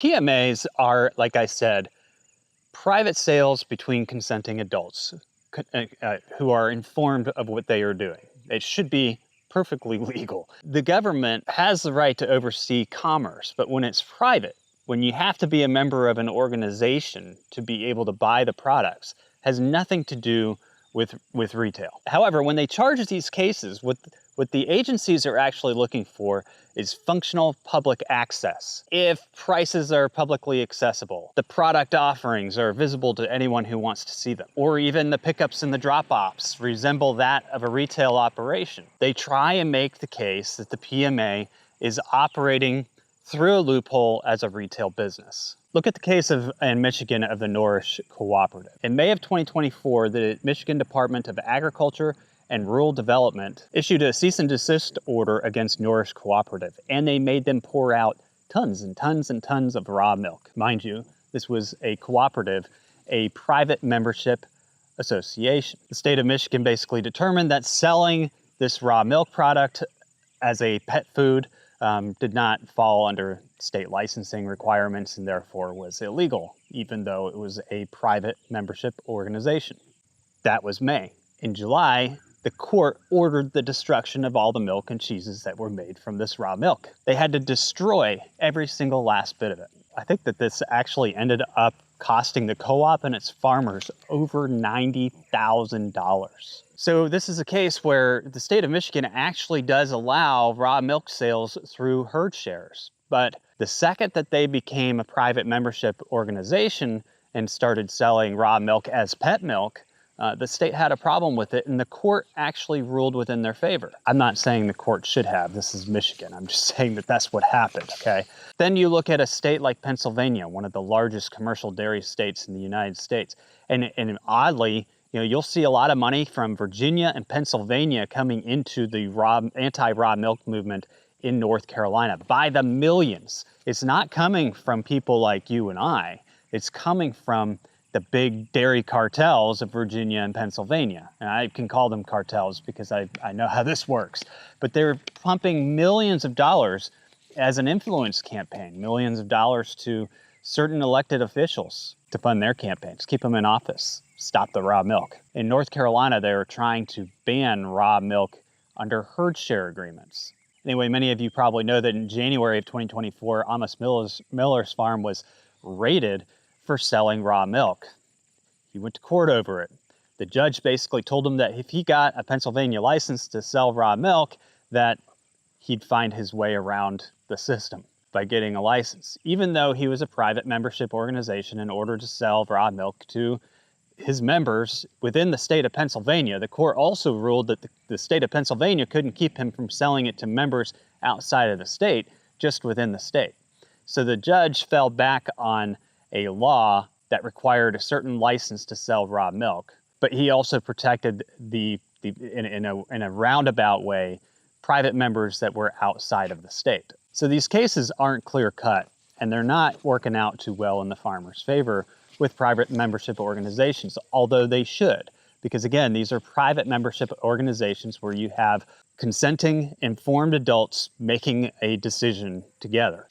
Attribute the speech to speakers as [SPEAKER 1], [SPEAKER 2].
[SPEAKER 1] PMAs are, like I said, private sales between consenting adults who are informed of what they are doing. It should be perfectly legal. The government has the right to oversee commerce, but when it's private, when you have to be a member of an organization to be able to buy the products, has nothing to do with retail. However, when they charge these cases, what the agencies are actually looking for is functional public access. If prices are publicly accessible, the product offerings are visible to anyone who wants to see them, or even the pickups and the drop-offs resemble that of a retail operation. They try and make the case that the PMA is operating through a loophole as a retail business. Look at the case in Michigan of the Nourish Cooperative. In May of 2024, the Michigan Department of Agriculture and Rural Development issued a cease and desist order against Nourish Cooperative, and they made them pour out tons and tons and tons of raw milk. Mind you, this was a cooperative, a private membership association. The state of Michigan basically determined that selling this raw milk product as a pet food did not fall under state licensing requirements and therefore was illegal, even though it was a private membership organization. That was May. In July, the court ordered the destruction of all the milk and cheeses that were made from this raw milk. They had to destroy every single last bit of it. I think that this actually ended up costing the co-op and its farmers over $90,000. So this is a case where the state of Michigan actually does allow raw milk sales through herd shares. But the second that they became a private membership organization and started selling raw milk as pet milk, the state had a problem with it, and the court actually ruled within their favor. I'm not saying the court should have. This is Michigan. I'm just saying that that's what happened, okay? Then you look at a state like Pennsylvania, one of the largest commercial dairy states in the United States. And oddly, you'll see a lot of money from Virginia and Pennsylvania coming into the anti-raw milk movement in North Carolina by the millions. It's not coming from people like you and I. It's coming from the big dairy cartels of Virginia and Pennsylvania. And I can call them cartels because I know how this works. But they're pumping millions of dollars as an influence campaign, millions of dollars to certain elected officials to fund their campaigns, keep them in office, stop the raw milk. In North Carolina, they were trying to ban raw milk under herd share agreements. Anyway, many of you probably know that in January of 2024, Amos Miller's farm was raided for selling raw milk. He went to court over it. The judge basically told him that if he got a Pennsylvania license to sell raw milk, that he'd find his way around the system by getting a license, even though he was a private membership organization. In order to sell raw milk to his members within the state of Pennsylvania, the court also ruled that the state of Pennsylvania couldn't keep him from selling it to members outside of the state, just within the state. So the judge fell back on a law that required a certain license to sell raw milk, but he also protected in a roundabout way private members that were outside of the state. So these cases aren't clear-cut, and they're not working out too well in the farmers' favor with private membership organizations, although they should, because again, these are private membership organizations where you have consenting, informed adults making a decision together.